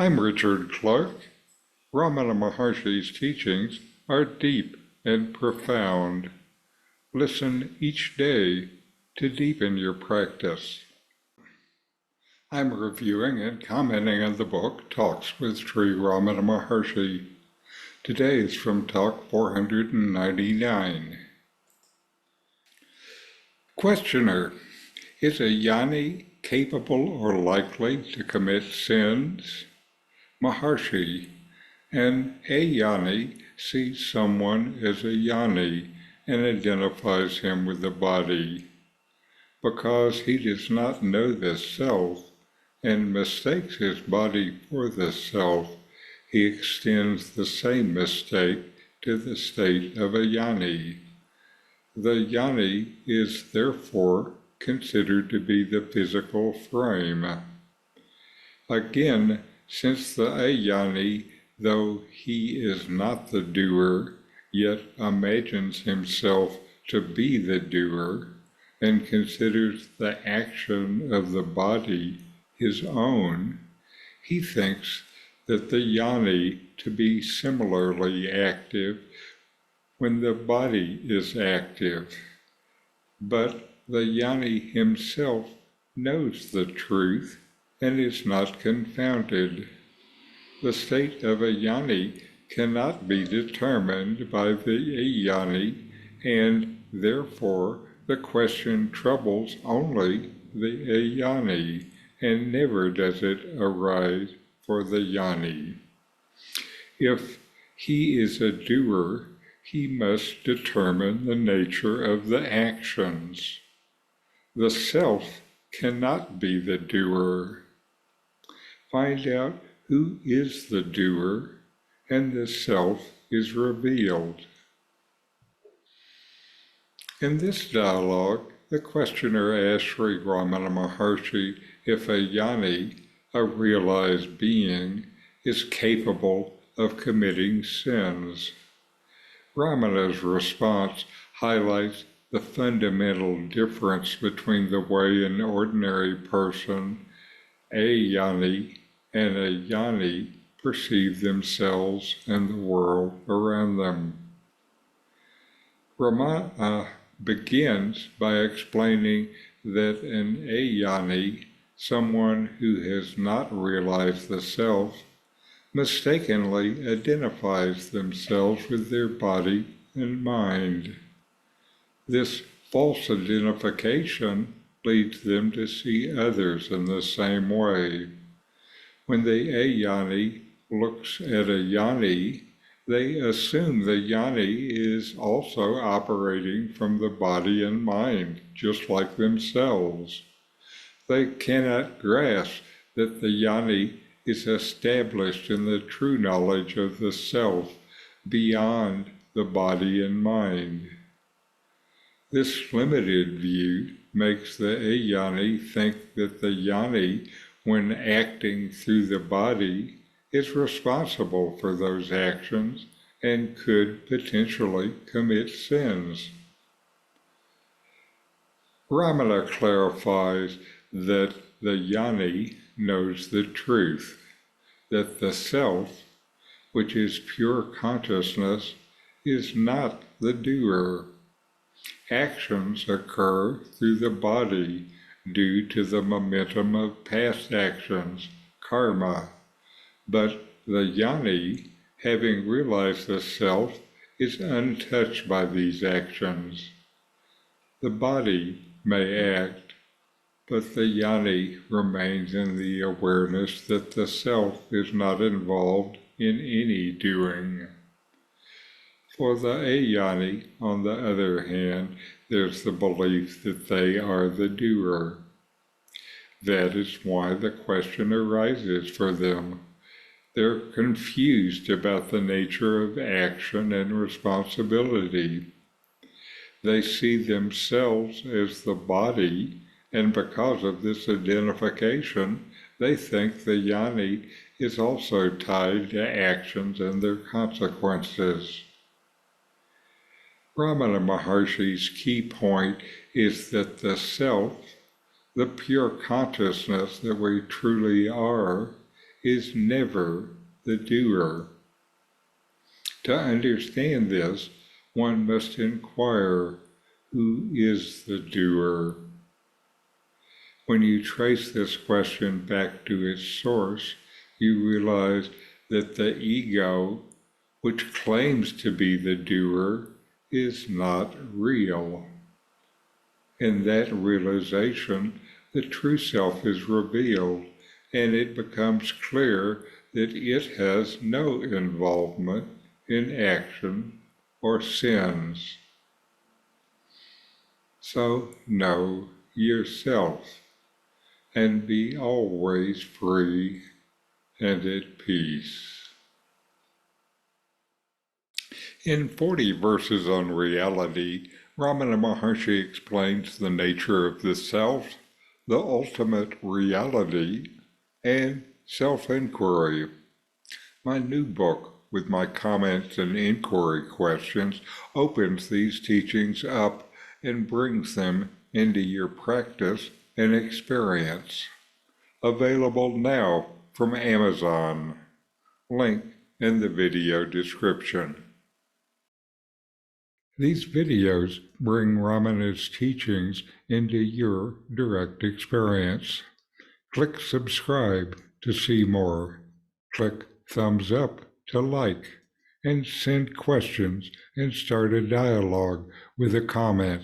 I'm Richard Clarke. Ramana Maharshi's teachings are deep and profound. Listen each day to deepen your practice. I'm reviewing and commenting on the book Talks with Sri Ramana Maharshi. Today is from Talk 499. Questioner: is a jnani capable or likely to commit sins? Maharshi: an ajnani sees someone as a jnani and identifies him with the body. Because he does not know the self and mistakes his body for the self, he extends the same mistake to the state of a jnani. The jnani is therefore considered to be the physical frame. Again, since the ajnani, though he is not the doer, yet imagines himself to be the doer and considers the action of the body his own, he thinks that the jnani to be similarly active when the body is active. But the jnani himself knows the truth and is not confounded. The state of a jnani cannot be determined by the ajnani, and therefore the question troubles only the ajnani, and never does it arise for the jnani. If he is a doer, he must determine the nature of the actions. The self cannot be the doer. Find out who is the doer, and the self is revealed. In this dialogue, the questioner asks Sri Ramana Maharshi if a jnani, a realized being, is capable of committing sins. Ramana's response highlights the fundamental difference between the way an ordinary person, a jnani, and a jnani perceive themselves and the world around them. Ramana begins by explaining that an ajnani, someone who has not realized the self, mistakenly identifies themselves with their body and mind. This false identification leads them to see others in the same way. When the ajnani looks at a jnani, they assume the jnani is also operating from the body and mind, just like themselves. They cannot grasp that the jnani is established in the true knowledge of the self beyond the body and mind. This limited view makes the ajnani think that the jnani, when acting through the body, is responsible for those actions and could potentially commit sins. Ramana clarifies that the jnani knows the truth, that the self, which is pure consciousness, is not the doer. Actions occur through the body due to the momentum of past actions, karma, but the jnani, having realized the self, is untouched by these actions. The body may act, but the jnani remains in the awareness that the self is not involved in any doing. For the ajnani, on the other hand, there's the belief that they are the doer. That is why the question arises for them. They're confused about the nature of action and responsibility. They see themselves as the body, and because of this identification, they think the jnani is also tied to actions and their consequences. Ramana Maharshi's key point is that the self, the pure consciousness that we truly are, is never the doer. To understand this, one must inquire, who is the doer? When you trace this question back to its source, you realize that the ego, which claims to be the doer, is not real. In that realization, the true self is revealed, and it becomes clear that it has no involvement in action or sins. So know yourself and be always free and at peace. In 40 verses on reality, Ramana Maharshi explains the nature of the self, the ultimate reality, and self-inquiry. My new book, with my comments and inquiry questions, opens these teachings up and brings them into your practice and experience. Available now from Amazon. Link in the video description. These videos bring Ramana's teachings into your direct experience. Click subscribe to see more. Click thumbs up to like, and send questions and start a dialogue with a comment.